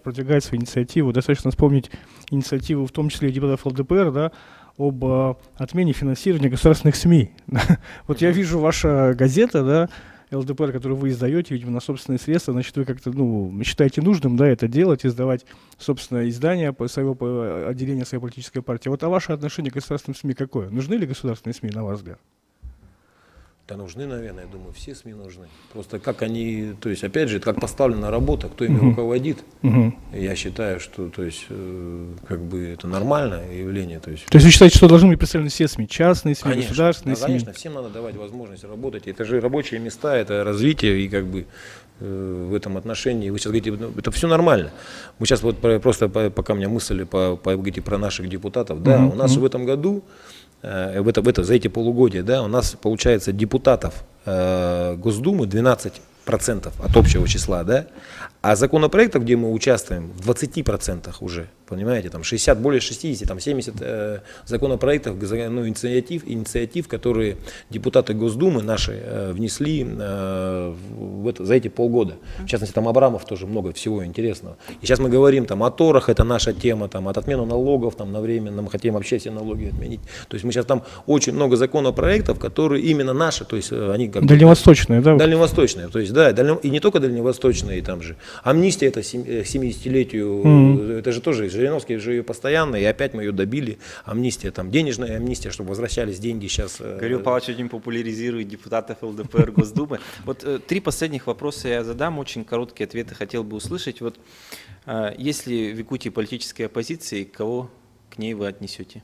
S3: продвигают свои инициативы. Достаточно вспомнить инициативу, в том числе и депутатов ЛДПР, да, об отмене финансирования государственных СМИ. Вот я вижу, ваша газета, да, ЛДПР, который вы издаете, видимо, на собственные средства, значит, вы как-то, считаете нужным, да, это делать, издавать, собственно, издания по отделения своей политической партии. Вот, а ваше отношение к государственным СМИ какое? Нужны ли государственные СМИ, на ваш взгляд?
S2: Да нужны, наверное, я думаю, все СМИ нужны. Просто как они, то есть, опять же, как поставлена работа, кто ими руководит, я считаю, что, то есть, как бы это нормальное явление. То есть
S3: вы считаете, что должны быть представлены все СМИ, частные СМИ,
S2: конечно,
S3: государственные СМИ?
S2: конечно, всем надо давать возможность работать. Это же рабочие места, это развитие, и как бы в этом отношении, вы сейчас говорите, это все нормально. Мы сейчас вот просто, пока у меня мысли говорите про наших депутатов, да, у нас в этом году, за эти полугодия, да, у нас получается депутатов Госдумы 12% от общего числа, да, а законопроектов, где мы участвуем, в 20% уже, понимаете, там 60, более 60, там 70 законопроектов, инициатив, которые депутаты Госдумы наши внесли за эти полгода. В частности, там Абрамов тоже много всего интересного. И сейчас мы говорим там о торах, это наша тема, там от отмены налогов, там на время мы хотим вообще все налоги отменить. То есть мы сейчас там очень много законопроектов, которые именно наши, то есть они как
S3: дальневосточные, да?
S2: Дальневосточные, то есть да, и не только дальневосточные, там же. Амнистия это 70-летию, это же тоже, Жириновский же ее постоянно, и опять мы ее добили. Амнистия, там денежная амнистия, чтобы возвращались деньги сейчас.
S1: Гаврил Павлович очень популяризирует депутатов ЛДПР Госдумы. Вот 3 последних вопроса я задам, очень короткие ответы хотел бы услышать. Вот если в Якутии политической оппозиции, кого к ней вы отнесете?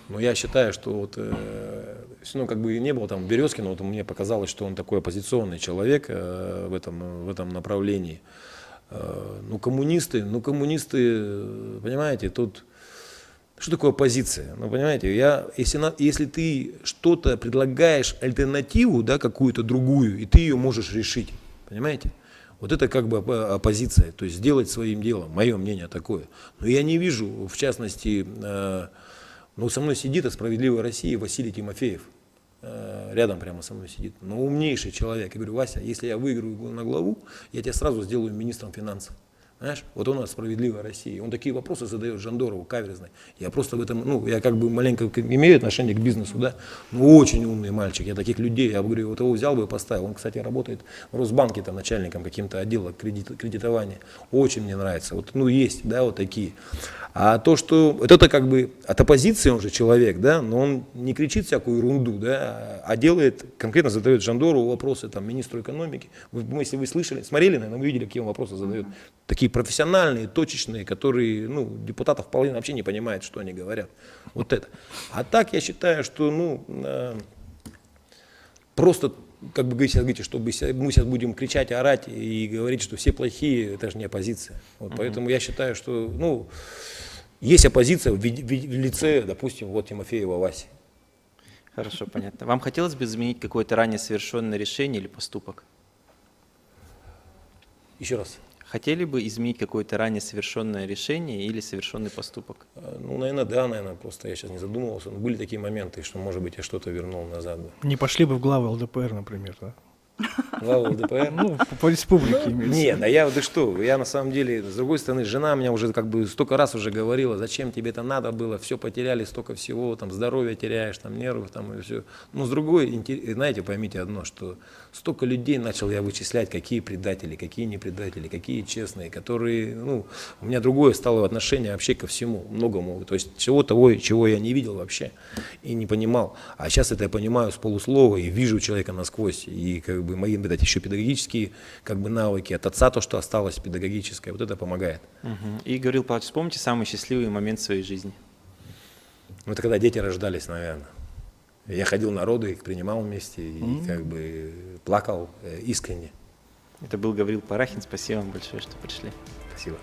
S2: Ну, я считаю, что вот, как бы и не было там Березкина, вот мне показалось, что он такой оппозиционный человек в этом направлении. Коммунисты, понимаете, тут, что такое оппозиция? Ну, понимаете, если ты что-то предлагаешь, альтернативу, да, какую-то другую, и ты ее можешь решить, понимаете? Вот это как бы оппозиция, то есть сделать своим делом, мое мнение такое. Но я не вижу, в частности, со мной сидит от «Справедливой России» Василий Тимофеев. Рядом прямо со мной сидит. Но умнейший человек. Я говорю: Вася, если я выиграю на главу, я тебя сразу сделаю министром финансов. Знаешь, вот он у нас «Справедливая Россия». Он такие вопросы задает Жандорову, каверзной. Я просто в этом, я как бы маленько имею отношение к бизнесу, да. Очень умный мальчик. Я таких людей, я говорю, вот его взял бы и поставил. Он, кстати, работает в Росбанке, там, начальником каким-то отдела кредитования. Очень мне нравится. Вот, есть, да, вот такие. А то, что это как бы от оппозиции он же человек, да, но он не кричит всякую ерунду, да, а делает, конкретно задает Жандорову вопросы, там, министру экономики. Если вы слышали, смотрели, наверное, вы видели, какие он вопросы задает. Такие профессиональные, точечные, которые, депутатов половина вообще не понимает, что они говорят. Вот это. А так я считаю, что, просто, как бы сейчас говорите, чтобы мы сейчас будем кричать, орать и говорить, что все плохие, это же не оппозиция. Вот, поэтому я считаю, что, есть оппозиция в лице, допустим, вот Тимофеева Васи.
S1: Хорошо, понятно. Вам хотелось бы изменить какое-то ранее совершенное решение или поступок?
S2: Еще раз.
S1: Хотели бы изменить какое-то ранее совершенное решение или совершенный поступок?
S2: Наверное, просто я сейчас не задумывался. Но были такие моменты, что, может быть, я что-то вернул назад.
S3: Не пошли бы в главы ЛДПР, например, да?
S2: Глава ЛДПР?
S3: По республике имеется.
S2: Нет, я на самом деле, с другой стороны, жена меня уже как бы столько раз уже говорила, зачем тебе это надо было, все потеряли, столько всего, там, здоровье теряешь, там, нервы, там, и все. Но с другой, знаете, поймите одно, что столько людей начал я вычислять, какие предатели, какие не предатели, какие честные, которые, у меня другое стало отношение вообще ко всему, многому, то есть всего того, чего я не видел вообще и не понимал. А сейчас это я понимаю с полуслова и вижу человека насквозь, и как бы мои, видать, еще педагогические как бы навыки, от отца то, что осталось педагогическое, вот это помогает.
S1: И, Гаврил Павлович, вспомните самый счастливый момент в своей жизни.
S2: Это когда дети рождались, наверное. Я ходил на роды, их принимал вместе и как бы плакал искренне.
S1: Это был Гаврил Парахин. Спасибо вам большое, что пришли.
S2: Спасибо.